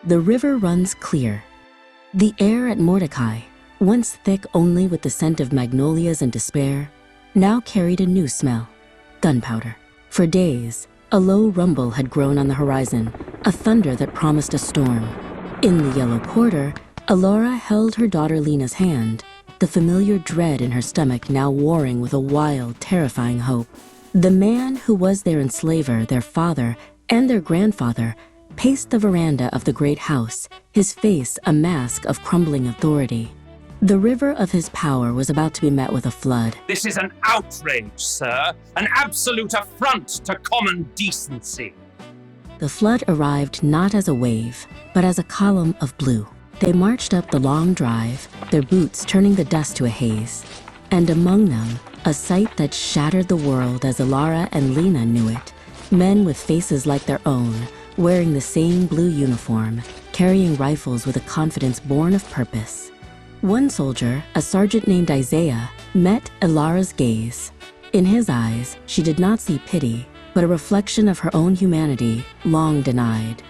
the river runs clear. The air at Mordecai, once thick only with the scent of magnolias and despair, now carried a new smell: gunpowder. For days, a low rumble had grown on the horizon, a thunder that promised a storm. In the yellow quarter, Alara held her daughter Lena's hand, the familiar dread in her stomach now warring with a wild, terrifying hope. The man who was their enslaver, their father, and their grandfather, paced the veranda of the great house, his face a mask of crumbling authority. The river of his power was about to be met with a flood. This is an outrage, sir, an absolute affront to common decency. The flood arrived not as a wave, but as a column of blue. They marched up the long drive, their boots turning the dust to a haze, and among them, a sight that shattered the world as Alara and Lena knew it. Men with faces like their own, wearing the same blue uniform, carrying rifles with a confidence born of purpose. One soldier, a sergeant named Isaiah, met Alara's gaze. In his eyes, she did not see pity, but a reflection of her own humanity, long denied.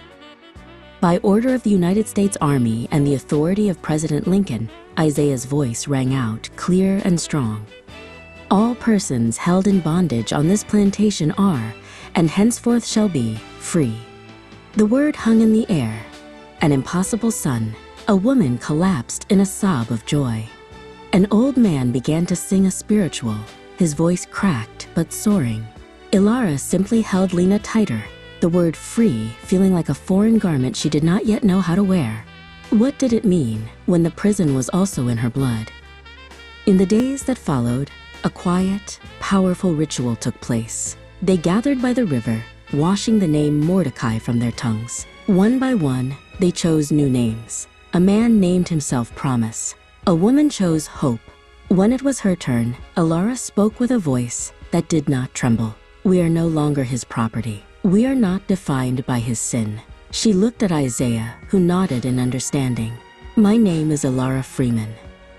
By order of the United States Army and the authority of President Lincoln, Isaiah's voice rang out, clear and strong. All persons held in bondage on this plantation are, and henceforth shall be, free. The word hung in the air. An impossible son, a woman collapsed in a sob of joy. An old man began to sing a spiritual, his voice cracked but soaring. Alara simply held Lena tighter, the word free feeling like a foreign garment she did not yet know how to wear. What did it mean when the prison was also in her blood? In the days that followed, a quiet, powerful ritual took place. They gathered by the river, washing the name Mordecai from their tongues. One by one, they chose new names. A man named himself Promise. A woman chose Hope. When it was her turn, Alara spoke with a voice that did not tremble. We are no longer his property. We are not defined by his sin. She looked at Isaiah, who nodded in understanding. My name is Alara Freeman,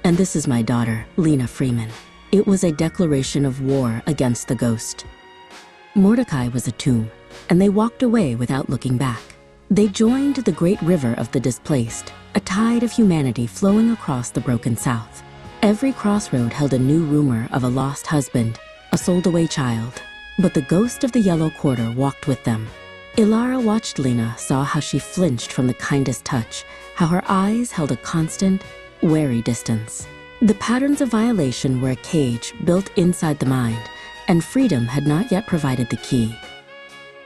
and this is my daughter, Lena Freeman. It was a declaration of war against the ghost. Mordecai was a tomb, and they walked away without looking back. They joined the great river of the displaced, a tide of humanity flowing across the broken South. Every crossroad held a new rumor of a lost husband, a sold-away child, but the ghost of the Yellow Quarter walked with them. Alara watched Lena, saw how she flinched from the kindest touch, how her eyes held a constant, wary distance. The patterns of violation were a cage built inside the mind, and freedom had not yet provided the key.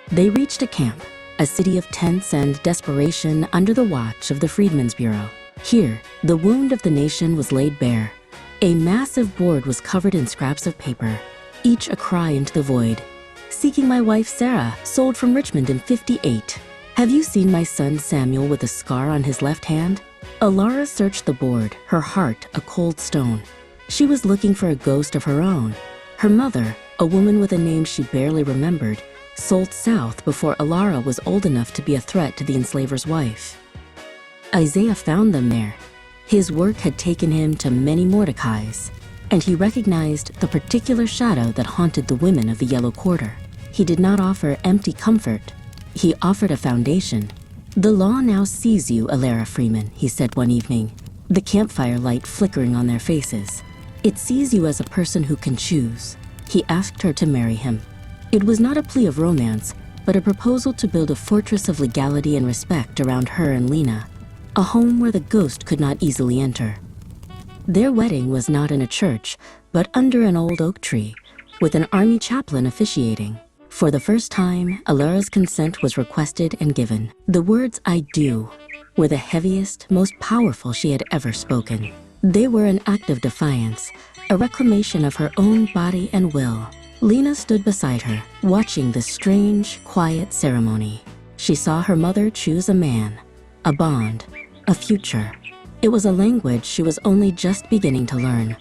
They reached a camp, a city of tents and desperation under the watch of the Freedmen's Bureau. Here, the wound of the nation was laid bare. A massive board was covered in scraps of paper, each a cry into the void. Seeking my wife Sarah, sold from Richmond in '58. Have you seen my son Samuel with a scar on his left hand? Alara searched the board, her heart a cold stone. She was looking for a ghost of her own. Her mother, a woman with a name she barely remembered, sold south before Alara was old enough to be a threat to the enslaver's wife. Isaiah found them there. His work had taken him to many Mordecais, and he recognized the particular shadow that haunted the women of the Yellow Quarter. He did not offer empty comfort. He offered a foundation. The law now sees you, Alara Freeman, he said one evening, the campfire light flickering on their faces. It sees you as a person who can choose. He asked her to marry him. It was not a plea of romance, but a proposal to build a fortress of legality and respect around her and Lena, a home where the ghost could not easily enter. Their wedding was not in a church, but under an old oak tree, with an army chaplain officiating. For the first time, Alara's consent was requested and given. The words "I do" were the heaviest, most powerful she had ever spoken. They were an act of defiance, a reclamation of her own body and will. Lena stood beside her, watching the strange, quiet ceremony. She saw her mother choose a man, a bond, a future. It was a language she was only just beginning to learn.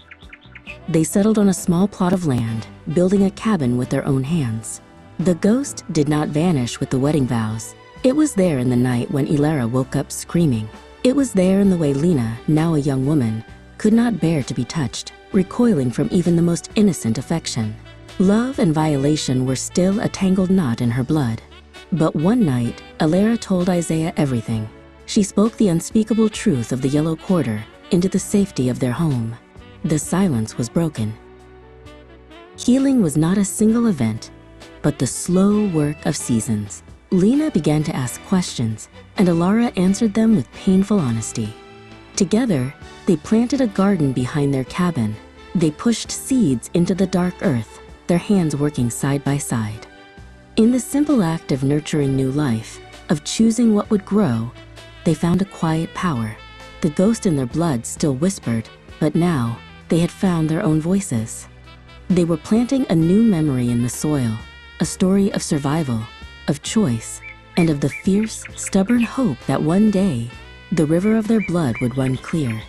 They settled on a small plot of land, building a cabin with their own hands. The ghost did not vanish with the wedding vows. It was there in the night when Alara woke up screaming. It was there in the way Lena, now a young woman, could not bear to be touched, recoiling from even the most innocent affection. Love and violation were still a tangled knot in her blood. But one night, Alara told Isaiah everything. She spoke the unspeakable truth of the Yellow Quarter into the safety of their home. The silence was broken. Healing was not a single event, but the slow work of seasons. Lena began to ask questions, and Alara answered them with painful honesty. Together, they planted a garden behind their cabin. They pushed seeds into the dark earth, their hands working side by side. In the simple act of nurturing new life, of choosing what would grow, they found a quiet power. The ghost in their blood still whispered, but now they had found their own voices. They were planting a new memory in the soil, a story of survival, of choice, and of the fierce, stubborn hope that one day, the river of their blood would run clear.